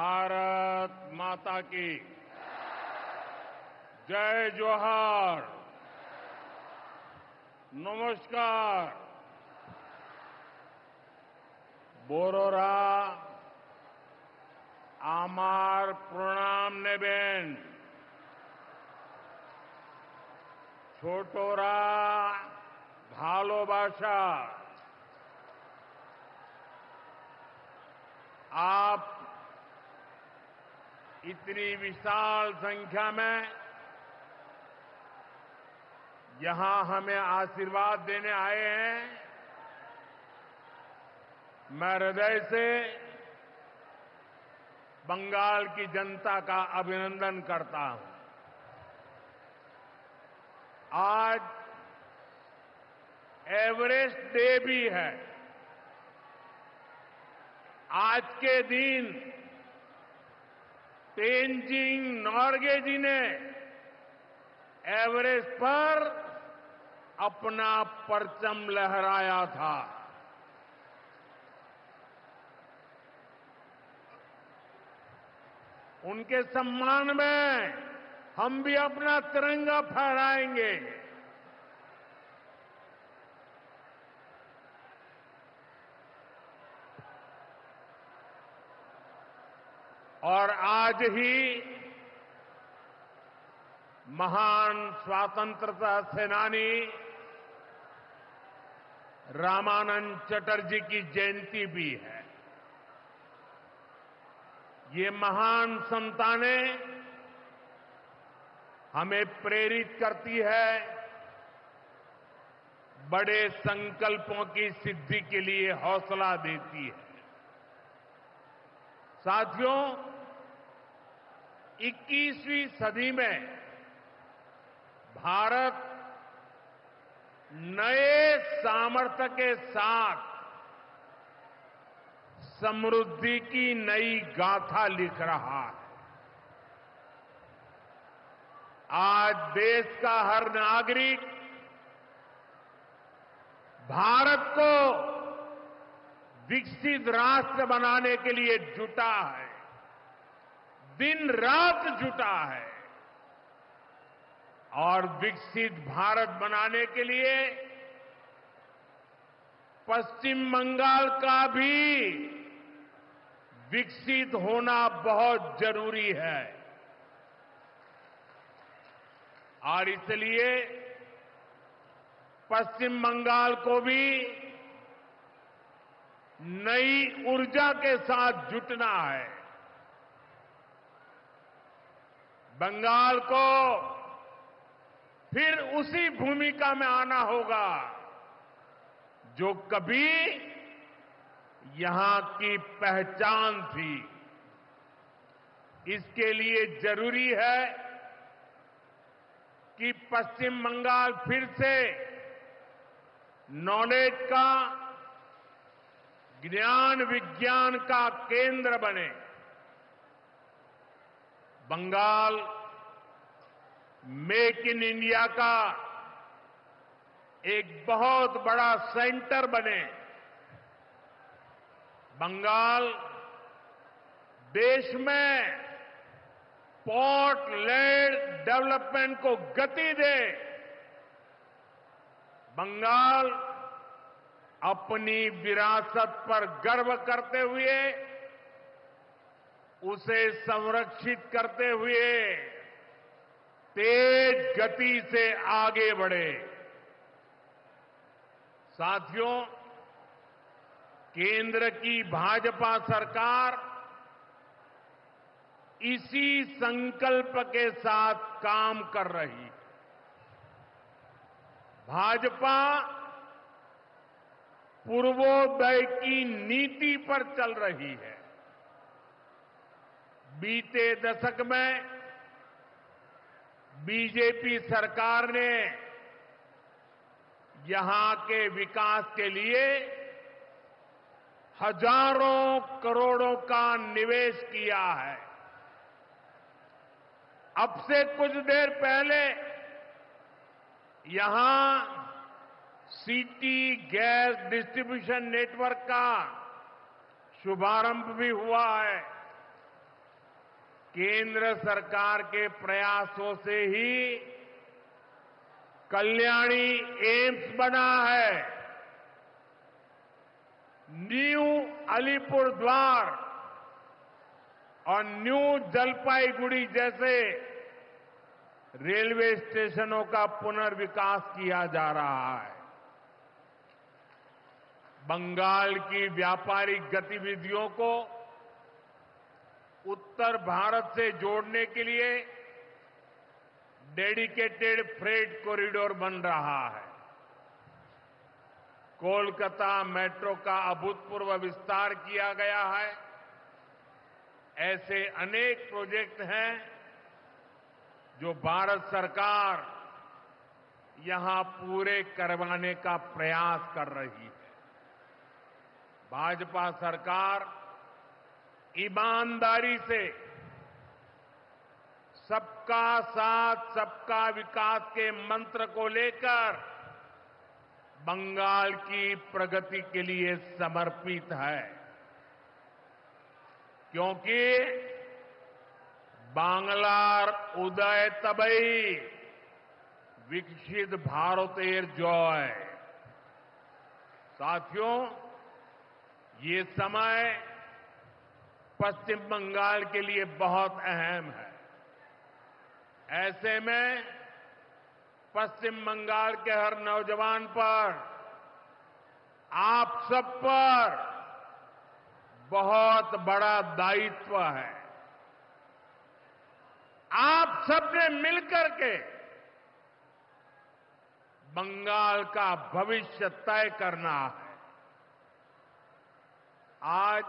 भारत माता की जय जोहार। नमस्कार। बोरोरा आमार प्रणाम नेबेन। छोटोरा भालोबाशा। आप इतनी विशाल संख्या में यहां हमें आशीर्वाद देने आए हैं। मैं हृदय से बंगाल की जनता का अभिनंदन करता हूं। आज एवरेस्ट डे भी है। आज के दिन तेनजिंग नोर्गे जी ने एवरेस्ट पर अपना परचम लहराया था। उनके सम्मान में हम भी अपना तिरंगा फहराएंगे। और आज ही महान स्वतंत्रता सेनानी रामानंद चटर्जी की जयंती भी है। ये महान संतानें हमें प्रेरित करती है, बड़े संकल्पों की सिद्धि के लिए हौसला देती है। साथियों, 21वीं सदी में भारत नए सामर्थ्य के साथ समृद्धि की नई गाथा लिख रहा है। आज देश का हर नागरिक भारत को विकसित राष्ट्र बनाने के लिए जुटा है, दिन रात जुटा है। और विकसित भारत बनाने के लिए पश्चिम बंगाल का भी विकसित होना बहुत जरूरी है। और इसलिए पश्चिम बंगाल को भी नई ऊर्जा के साथ जुटना है। बंगाल को फिर उसी भूमिका में आना होगा जो कभी यहां की पहचान थी। इसके लिए जरूरी है कि पश्चिम बंगाल फिर से नॉलेज का, ज्ञान विज्ञान का केंद्र बने। बंगाल मेक इन इंडिया का एक बहुत बड़ा सेंटर बने। बंगाल देश में पोर्ट लेड डेवलपमेंट को गति दे। बंगाल अपनी विरासत पर गर्व करते हुए, उसे संरक्षित करते हुए तेज गति से आगे बढ़े। साथियों, केंद्र की भाजपा सरकार इसी संकल्प के साथ काम कर रही है। भाजपा पूर्वोदय की नीति पर चल रही है। बीते दशक में बीजेपी सरकार ने यहां के विकास के लिए हजारों करोड़ों का निवेश किया है। अब से कुछ देर पहले यहां सिटी गैस डिस्ट्रीब्यूशन नेटवर्क का शुभारंभ भी हुआ है। केंद्र सरकार के प्रयासों से ही कल्याणी एम्स बना है। न्यू अलीपुर द्वार और न्यू जलपाईगुड़ी जैसे रेलवे स्टेशनों का पुनर्विकास किया जा रहा है। बंगाल की व्यापारिक गतिविधियों को उत्तर भारत से जोड़ने के लिए डेडिकेटेड फ्रेट कॉरिडोर बन रहा है। कोलकाता मेट्रो का अभूतपूर्व विस्तार किया गया है। ऐसे अनेक प्रोजेक्ट हैं जो भारत सरकार यहां पूरे करवाने का प्रयास कर रही है। भाजपा सरकार ईमानदारी से सबका साथ सबका विकास के मंत्र को लेकर बंगाल की प्रगति के लिए समर्पित है, क्योंकि बांग्लार उदय तबई विकसित भारतेर जय। साथियों, ये समय पश्चिम बंगाल के लिए बहुत अहम है। ऐसे में पश्चिम बंगाल के हर नौजवान पर, आप सब पर बहुत बड़ा दायित्व है। आप सबने मिलकर के बंगाल का भविष्य तय करना है। आज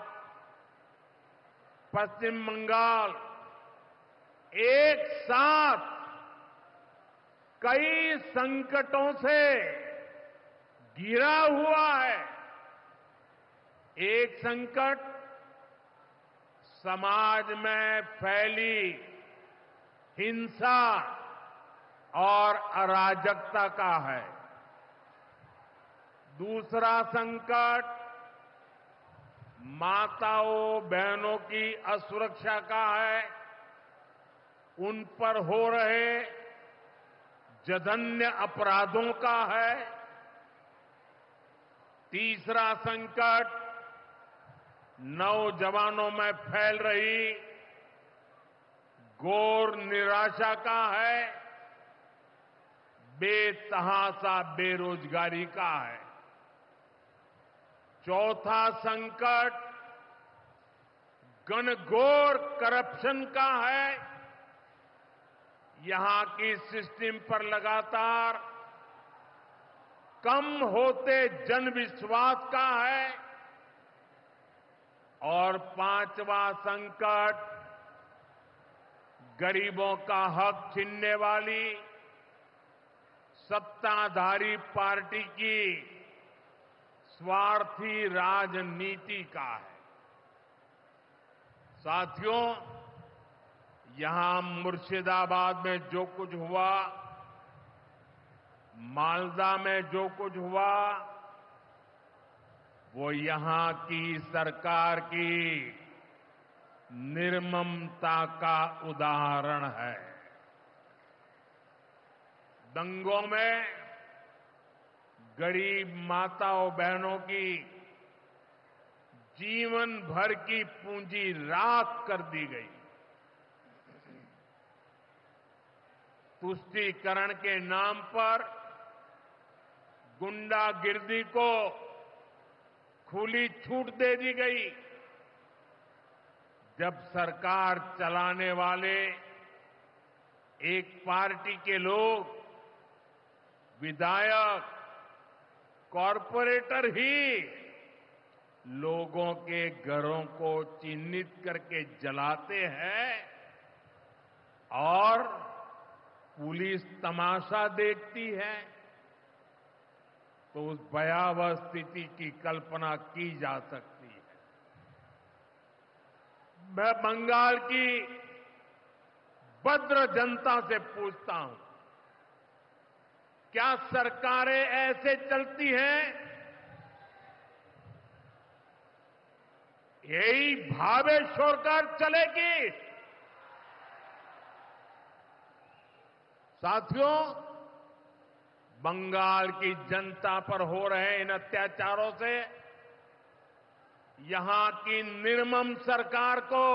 पश्चिम बंगाल एक साथ कई संकटों से घिरा हुआ है। एक संकट समाज में फैली हिंसा और अराजकता का है। दूसरा संकट माताओं बहनों की असुरक्षा का है। उन पर हो रहे जघन्य अपराधों का है। तीसरा संकट नौजवानों में फैल रही घोर निराशा का है। बेतहाशा बेरोजगारी का है। चौथा संकट घनघोर करप्शन का है। यहां की सिस्टम पर लगातार कम होते जन विश्वास का है। और पांचवा संकट गरीबों का हक छीनने वाली सत्ताधारी पार्टी की स्वार्थी राजनीति का है। साथियों, यहां मुर्शिदाबाद में जो कुछ हुआ, मालदा में जो कुछ हुआ, वो यहां की सरकार की निर्ममता का उदाहरण है। दंगों में गरीब माताओं बहनों की जीवन भर की पूंजी राख कर दी गई। तुष्टीकरण के नाम पर गुंडागिर्दी को खुली छूट दे दी गई। जब सरकार चलाने वाले एक पार्टी के लोग, विधायक, कॉरपोरेटर ही लोगों के घरों को चिन्हित करके जलाते हैं और पुलिस तमाशा देखती है, तो उस भयावह स्थिति की कल्पना की जा सकती है। मैं बंगाल की भद्र जनता से पूछता हूं, क्या सरकारें ऐसे चलती हैं? यही भावे छोड़कर चलेगी? साथियों, बंगाल की जनता पर हो रहे इन अत्याचारों से यहां की निर्मम सरकार को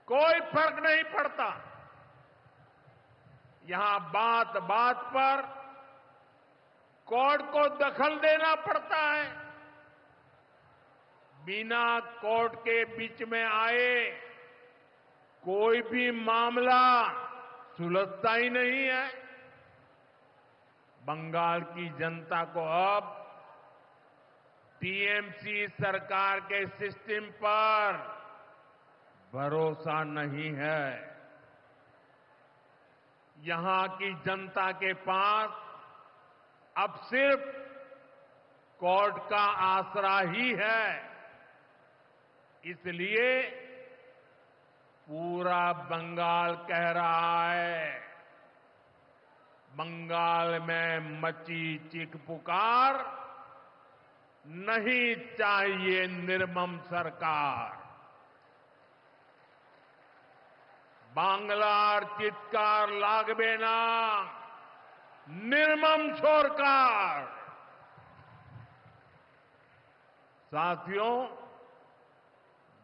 कोई फर्क नहीं पड़ता। यहां बात बात पर कोर्ट को दखल देना पड़ता है। बिना कोर्ट के बीच में आए कोई भी मामला सुलझता ही नहीं है। बंगाल की जनता को अब टीएमसी सरकार के सिस्टम पर भरोसा नहीं है। यहां की जनता के पास अब सिर्फ कोर्ट का आसरा ही है। इसलिए पूरा बंगाल कह रहा है, बंगाल में मची चीख पुकार, नहीं चाहिए निर्मम सरकार। बांग्लार चित्कार लागबे ना, निर्मम सरकार। साथियों,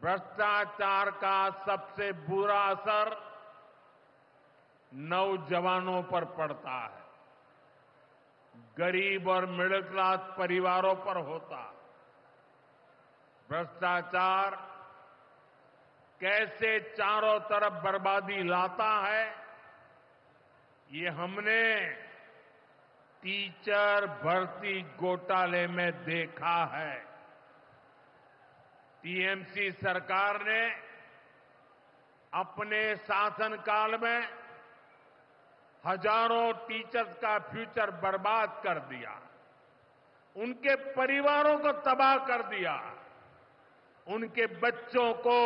भ्रष्टाचार का सबसे बुरा असर नौजवानों पर पड़ता है, गरीब और मिडिल क्लास परिवारों पर होता। भ्रष्टाचार कैसे चारों तरफ बर्बादी लाता है, ये हमने टीचर भर्ती घोटाले में देखा है। टीएमसी सरकार ने अपने शासनकाल में हजारों टीचर्स का फ्यूचर बर्बाद कर दिया, उनके परिवारों को तबाह कर दिया, उनके बच्चों को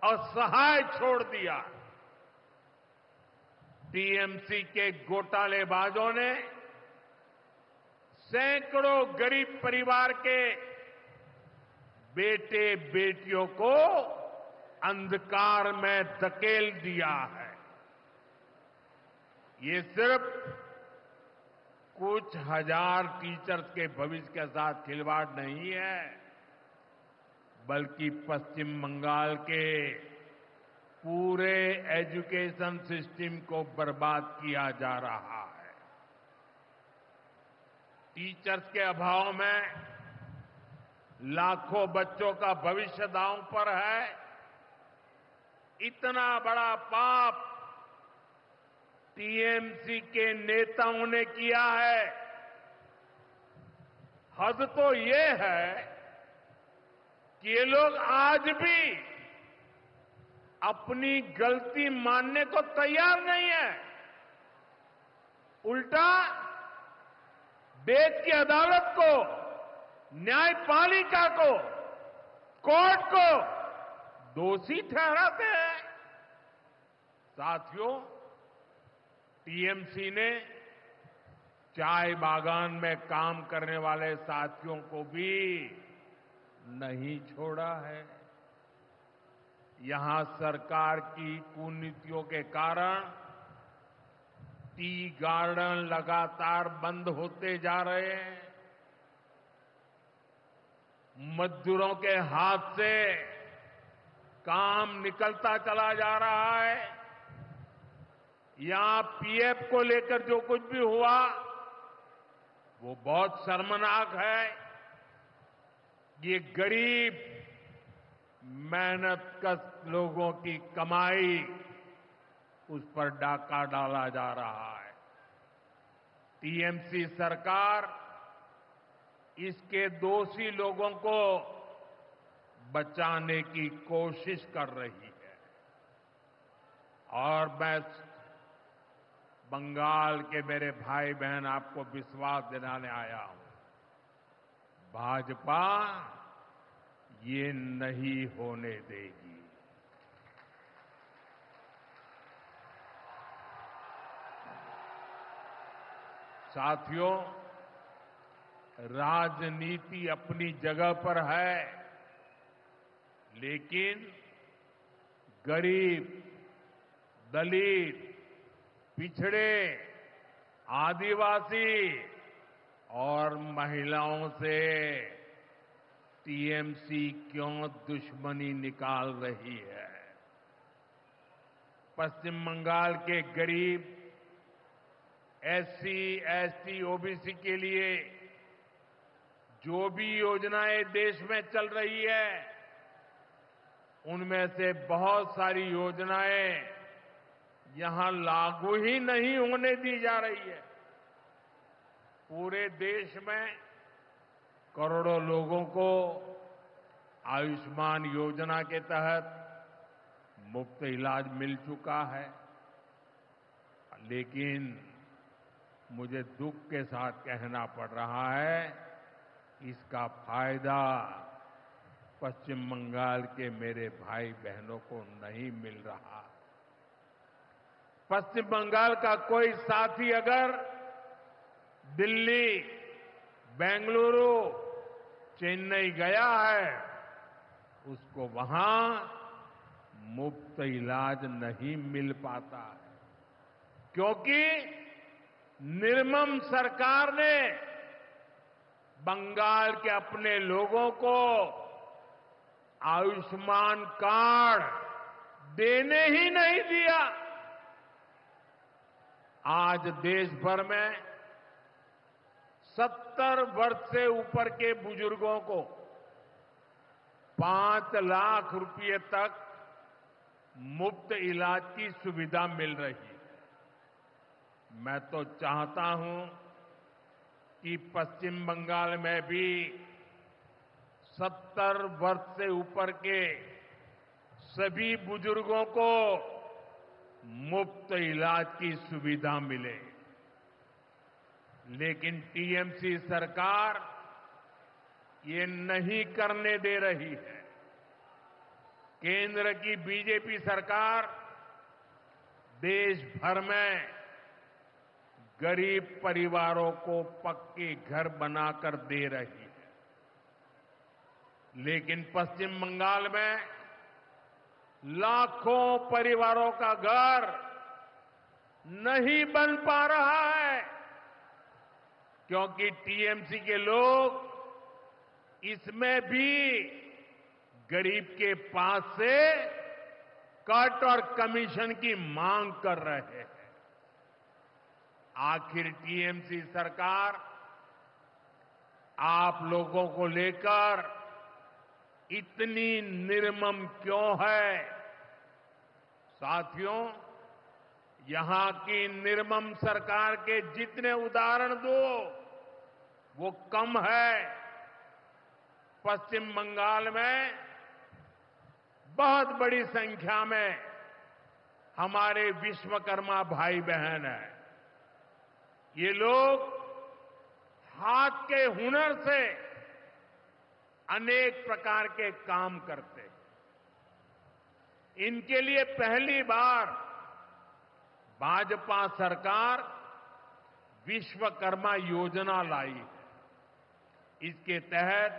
असहाय छोड़ दिया। टीएमसी के घोटालेबाजों ने सैकड़ों गरीब परिवार के बेटे बेटियों को अंधकार में धकेल दिया है। ये सिर्फ कुछ हजार टीचर्स के भविष्य के साथ खिलवाड़ नहीं है, बल्कि पश्चिम बंगाल के पूरे एजुकेशन सिस्टम को बर्बाद किया जा रहा है। टीचर्स के अभाव में लाखों बच्चों का भविष्य दांव पर है। इतना बड़ा पाप टीएमसी के नेताओं ने किया है। हद तो ये है कि ये लोग आज भी अपनी गलती मानने को तैयार नहीं है। उल्टा देश की अदालत को, न्यायपालिका को, कोर्ट को दोषी ठहराते हैं। साथियों, टीएमसी ने चाय बागान में काम करने वाले साथियों को भी नहीं छोड़ा है। यहां सरकार की कुनीतियों के कारण टी गार्डन लगातार बंद होते जा रहे हैं। मजदूरों के हाथ से काम निकलता चला जा रहा है। यहां पीएफ को लेकर जो कुछ भी हुआ वो बहुत शर्मनाक है। ये गरीब मेहनतकश लोगों की कमाई, उस पर डाका डाला जा रहा है। टीएमसी सरकार इसके दोषी लोगों को बचाने की कोशिश कर रही है। और मैं बंगाल के मेरे भाई बहन आपको विश्वास दिलाने आया हूं, भाजपा ये नहीं होने देगी। साथियों, राजनीति अपनी जगह पर है, लेकिन गरीब, दलित, पिछड़े, आदिवासी और महिलाओं से टीएमसी क्यों दुश्मनी निकाल रही है। पश्चिम बंगाल के गरीब, एससी, एसटी, ओबीसी के लिए जो भी योजनाएं देश में चल रही है, उनमें से बहुत सारी योजनाएं यहां लागू ही नहीं होने दी जा रही है। पूरे देश में करोड़ों लोगों को आयुष्मान योजना के तहत मुफ्त इलाज मिल चुका है, लेकिन मुझे दुख के साथ कहना पड़ रहा है, इसका फायदा पश्चिम बंगाल के मेरे भाई बहनों को नहीं मिल रहा। पश्चिम बंगाल का कोई साथी अगर दिल्ली, बेंगलुरु, चेन्नई गया है, उसको वहां मुफ्त इलाज नहीं मिल पाता है, क्योंकि निर्मम सरकार ने बंगाल के अपने लोगों को आयुष्मान कार्ड देने ही नहीं दिया। आज देश भर में 70 वर्ष से ऊपर के बुजुर्गों को 5 लाख रुपए तक मुफ्त इलाज की सुविधा मिल रही है। मैं तो चाहता हूं कि पश्चिम बंगाल में भी 70 वर्ष से ऊपर के सभी बुजुर्गों को मुफ्त इलाज की सुविधा मिले, लेकिन टीएमसी सरकार ये नहीं करने दे रही है। केंद्र की बीजेपी सरकार देश भर में गरीब परिवारों को पक्के घर बनाकर दे रही है, लेकिन पश्चिम बंगाल में लाखों परिवारों का घर नहीं बन पा रहा है, क्योंकि टीएमसी के लोग इसमें भी गरीब के पास से कट और कमीशन की मांग कर रहे हैं। आखिर टीएमसी सरकार आप लोगों को लेकर इतनी निर्मम क्यों है? साथियों, यहां की निर्मम सरकार के जितने उदाहरण दो वो कम है। पश्चिम बंगाल में बहुत बड़ी संख्या में हमारे विश्वकर्मा भाई बहन हैं। ये लोग हाथ के हुनर से अनेक प्रकार के काम करते हैं। इनके लिए पहली बार भाजपा सरकार विश्वकर्मा योजना लाई है। इसके तहत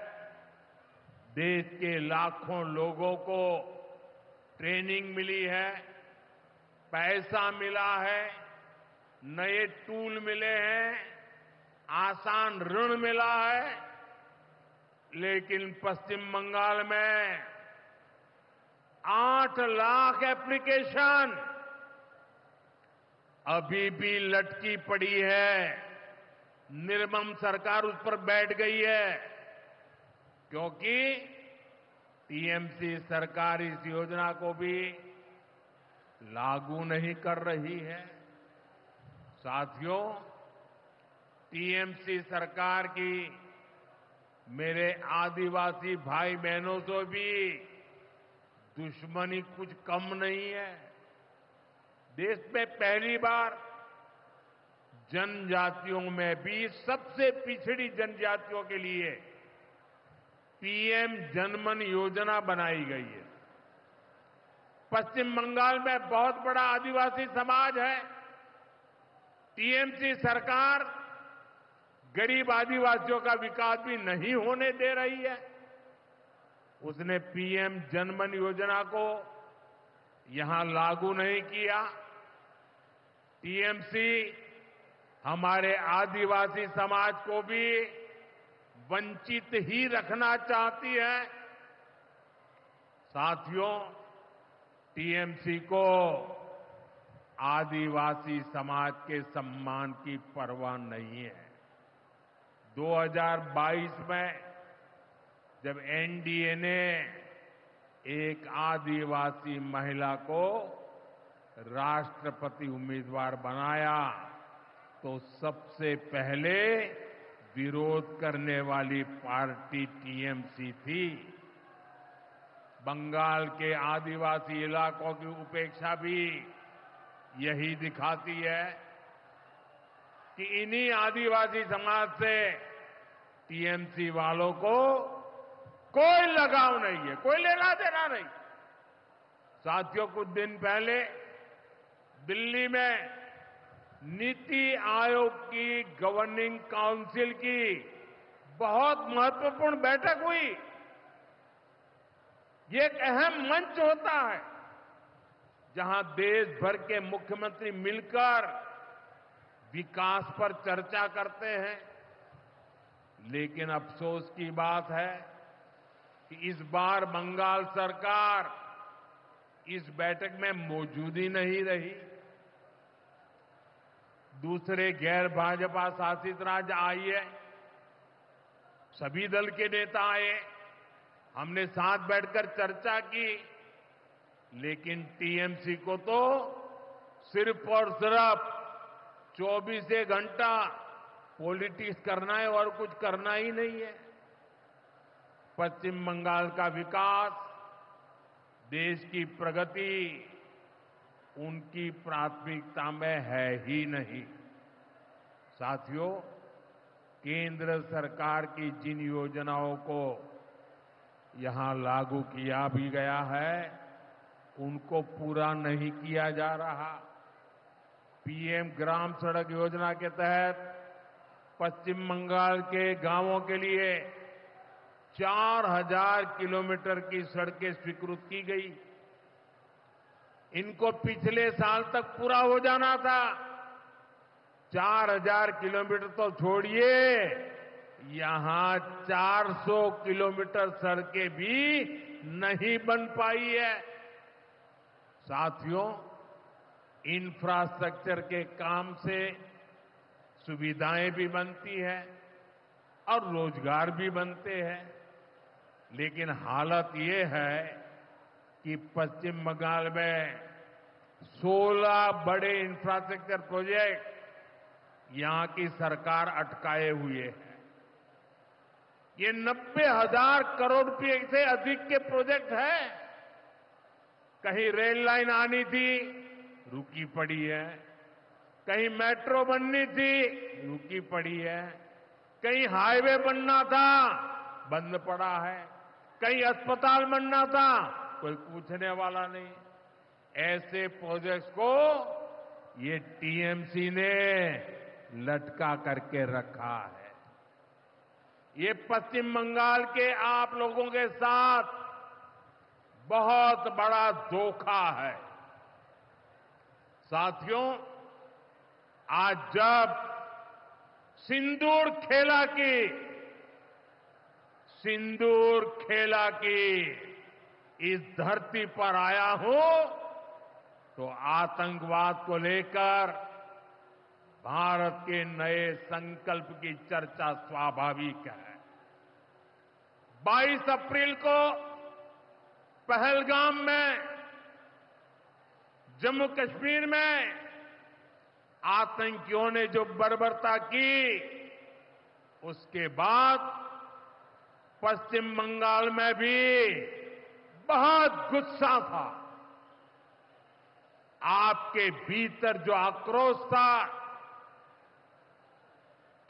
देश के लाखों लोगों को ट्रेनिंग मिली है, पैसा मिला है, नए टूल मिले हैं, आसान ऋण मिला है, लेकिन पश्चिम बंगाल में 8 लाख एप्लीकेशन अभी भी लटकी पड़ी है। निर्मम सरकार उस पर बैठ गई है, क्योंकि टीएमसी सरकार इस योजना को भी लागू नहीं कर रही है। साथियों, टीएमसी सरकार की मेरे आदिवासी भाई बहनों से भी दुश्मनी कुछ कम नहीं है। देश में पहली बार जनजातियों में भी सबसे पिछड़ी जनजातियों के लिए पीएम जनमन योजना बनाई गई है। पश्चिम बंगाल में बहुत बड़ा आदिवासी समाज है। टीएमसी सरकार गरीब आदिवासियों का विकास भी नहीं होने दे रही है। उसने पीएम जनमन योजना को यहां लागू नहीं किया। टीएमसी हमारे आदिवासी समाज को भी वंचित ही रखना चाहती है। साथियों, टीएमसी को आदिवासी समाज के सम्मान की परवाह नहीं है। 2022 में जब एनडीए ने एक आदिवासी महिला को राष्ट्रपति उम्मीदवार बनाया तो सबसे पहले विरोध करने वाली पार्टी टीएमसी थी। बंगाल के आदिवासी इलाकों की उपेक्षा भी यही दिखाती है कि इन्हीं आदिवासी समाज से टीएमसी वालों को कोई लगाव नहीं है, कोई लेना देना नहीं। साथियों, कुछ दिन पहले दिल्ली में नीति आयोग की गवर्निंग काउंसिल की बहुत महत्वपूर्ण बैठक हुई। ये एक अहम मंच होता है जहां देश भर के मुख्यमंत्री मिलकर विकास पर चर्चा करते हैं। लेकिन अफसोस की बात है कि इस बार बंगाल सरकार इस बैठक में मौजूद ही नहीं रही। दूसरे गैर भाजपा शासित राज्य आए, सभी दल के नेता आए, हमने साथ बैठकर चर्चा की, लेकिन टीएमसी को तो सिर्फ और सिर्फ 24 घंटा पॉलिटिक्स करना है और कुछ करना ही नहीं है। पश्चिम बंगाल का विकास, देश की प्रगति उनकी प्राथमिकता में है ही नहीं। साथियों, केंद्र सरकार की जिन योजनाओं को यहां लागू किया भी गया है, उनको पूरा नहीं किया जा रहा। पीएम ग्राम सड़क योजना के तहत पश्चिम बंगाल के गांवों के लिए 4000 किलोमीटर की सड़कें स्वीकृत की गई। इनको पिछले साल तक पूरा हो जाना था। 4000 किलोमीटर तो छोड़िए, यहां 400 किलोमीटर सड़कें भी नहीं बन पाई है। साथियों, इंफ्रास्ट्रक्चर के काम से सुविधाएं भी बनती है और रोजगार भी बनते हैं। लेकिन हालत ये है कि पश्चिम बंगाल में 16 बड़े इंफ्रास्ट्रक्चर प्रोजेक्ट यहां की सरकार अटकाए हुए है। ये 90,000 करोड़ रुपए से अधिक के प्रोजेक्ट हैं। कहीं रेल लाइन आनी थी, रुकी पड़ी है। कहीं मेट्रो बननी थी, रुकी पड़ी है। कहीं हाईवे बनना था, बंद पड़ा है। कहीं अस्पताल बनना था, कोई पूछने वाला नहीं। ऐसे प्रोजेक्ट्स को ये टीएमसी ने लटका करके रखा है। ये पश्चिम बंगाल के आप लोगों के साथ बहुत बड़ा धोखा है। साथियों, आज जब सिंदूर खेला की इस धरती पर आया हूं, तो आतंकवाद को लेकर भारत के नए संकल्प की चर्चा स्वाभाविक है। 22 अप्रैल को पहलगाम में, जम्मू कश्मीर में आतंकियों ने जो बर्बरता की, उसके बाद पश्चिम बंगाल में भी बहुत गुस्सा था। आपके भीतर जो आक्रोश था,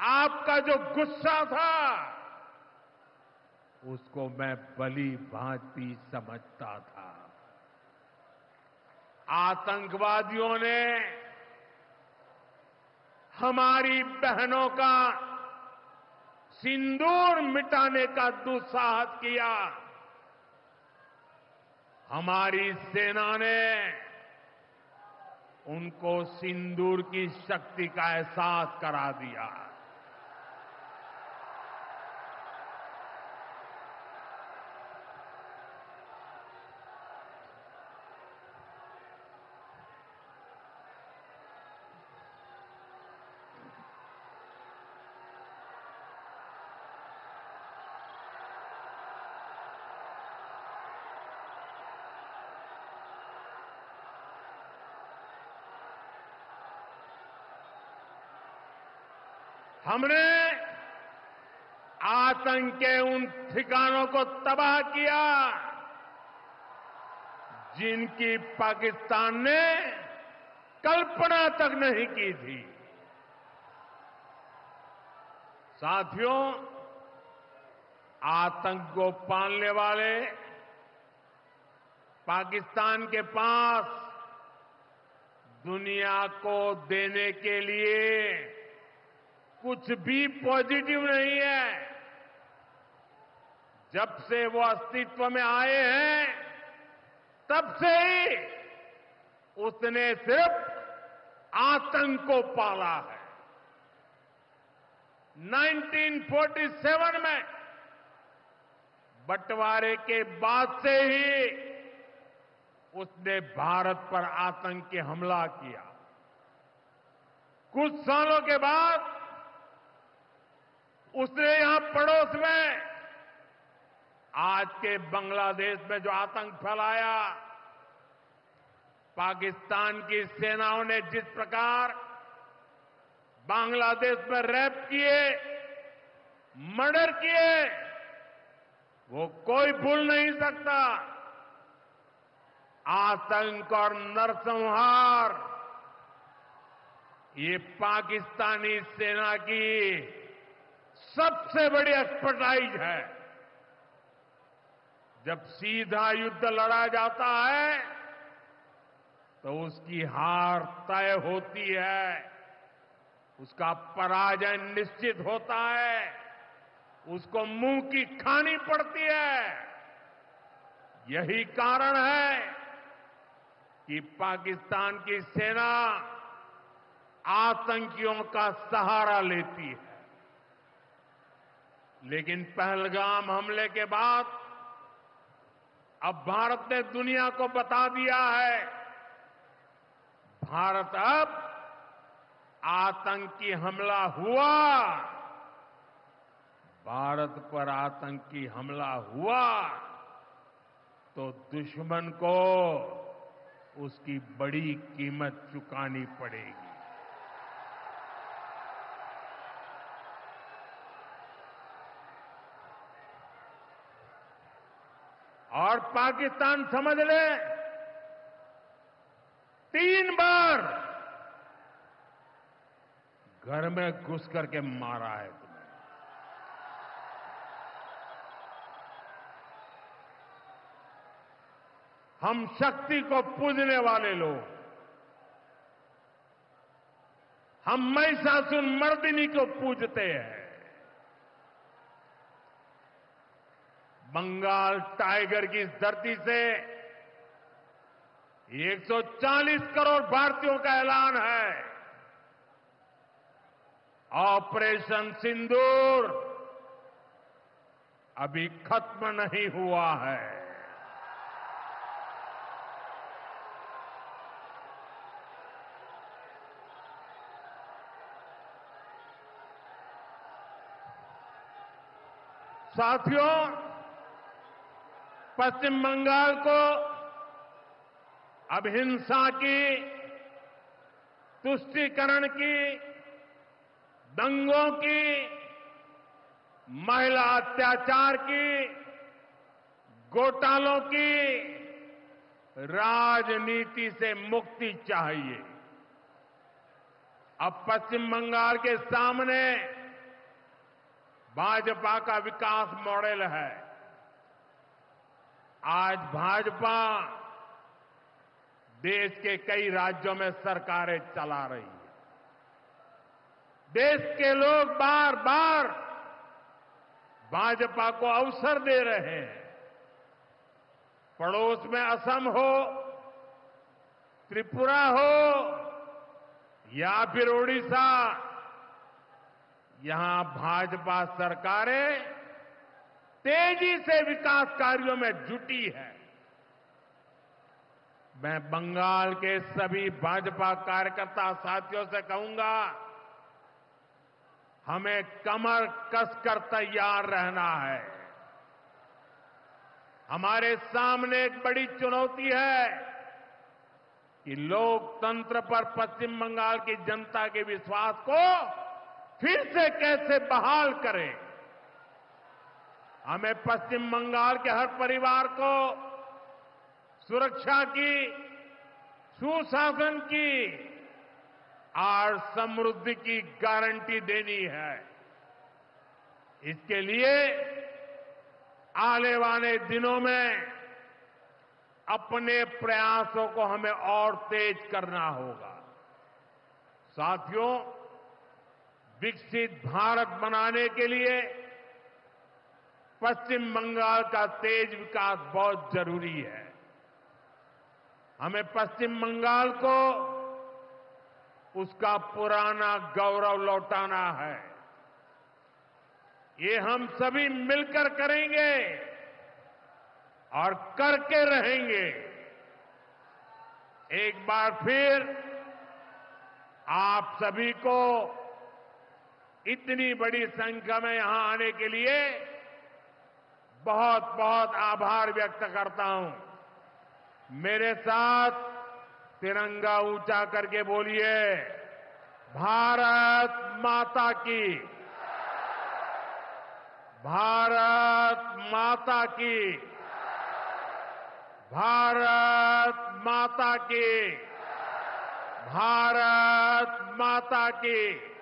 आपका जो गुस्सा था, उसको मैं भली भांति समझता था। आतंकवादियों ने हमारी बहनों का सिंदूर मिटाने का दुस्साहस किया। हमारी सेना ने उनको सिंदूर की शक्ति का एहसास करा दिया। हमने आतंक के उन ठिकानों को तबाह किया जिनकी पाकिस्तान ने कल्पना तक नहीं की थी। साथियों, आतंक को पालने वाले पाकिस्तान के पास दुनिया को देने के लिए कुछ भी पॉजिटिव नहीं है। जब से वो अस्तित्व में आए हैं तब से ही उसने सिर्फ आतंक को पाला है। 1947 में बंटवारे के बाद से ही उसने भारत पर आतंकी हमला किया। कुछ सालों के बाद उसने यहां पड़ोस में आज के बांग्लादेश में जो आतंक फैलाया, पाकिस्तान की सेनाओं ने जिस प्रकार बांग्लादेश में रेप किए, मर्डर किए, वो कोई भूल नहीं सकता। आतंक और नरसंहार ये पाकिस्तानी सेना की सबसे बड़ी एक्सपर्टाइज है। जब सीधा युद्ध लड़ा जाता है तो उसकी हार तय होती है, उसका पराजय निश्चित होता है, उसको मुंह की खानी पड़ती है। यही कारण है कि पाकिस्तान की सेना आतंकियों का सहारा लेती है। लेकिन पहलगाम हमले के बाद अब भारत ने दुनिया को बता दिया है, भारत अब आतंकी हमला हुआ, भारत पर आतंकी हमला हुआ तो दुश्मन को उसकी बड़ी कीमत चुकानी पड़ेगी। और पाकिस्तान समझ ले, 3 बार घर में घुस करके मारा है तुम्हें। हम शक्ति को पूजने वाले लोग, हम महिषासुर मर्दिनी को पूजते हैं। बंगाल टाइगर की इस धरती से 140 करोड़ भारतीयों का ऐलान है। ऑपरेशन सिंदूर अभी खत्म नहीं हुआ है। साथियों, पश्चिम बंगाल को अब हिंसा की, तुष्टीकरण की, दंगों की, महिला अत्याचार की, घोटालों की राजनीति से मुक्ति चाहिए। अब पश्चिम बंगाल के सामने भाजपा का विकास मॉडल है। आज भाजपा देश के कई राज्यों में सरकारें चला रही है। देश के लोग बार बार भाजपा को अवसर दे रहे हैं। पड़ोस में असम हो, त्रिपुरा हो या फिर ओडिशा, यहां भाजपा सरकारें तेजी से विकास कार्यों में जुटी है। मैं बंगाल के सभी भाजपा कार्यकर्ता साथियों से कहूंगा, हमें कमर कसकर तैयार रहना है। हमारे सामने एक बड़ी चुनौती है कि लोकतंत्र पर पश्चिम बंगाल की जनता के विश्वास को फिर से कैसे बहाल करें। हमें पश्चिम बंगाल के हर परिवार को सुरक्षा की, सुशासन की और समृद्धि की गारंटी देनी है। इसके लिए आने वाले दिनों में अपने प्रयासों को हमें और तेज करना होगा। साथियों, विकसित भारत बनाने के लिए पश्चिम बंगाल का तेज विकास बहुत जरूरी है। हमें पश्चिम बंगाल को उसका पुराना गौरव लौटाना है। ये हम सभी मिलकर करेंगे और करके रहेंगे। एक बार फिर आप सभी को इतनी बड़ी संख्या में यहां आने के लिए बहुत बहुत आभार व्यक्त करता हूं। मेरे साथ तिरंगा ऊंचा करके बोलिए, भारत माता की, भारत माता की, भारत माता की, भारत माता की।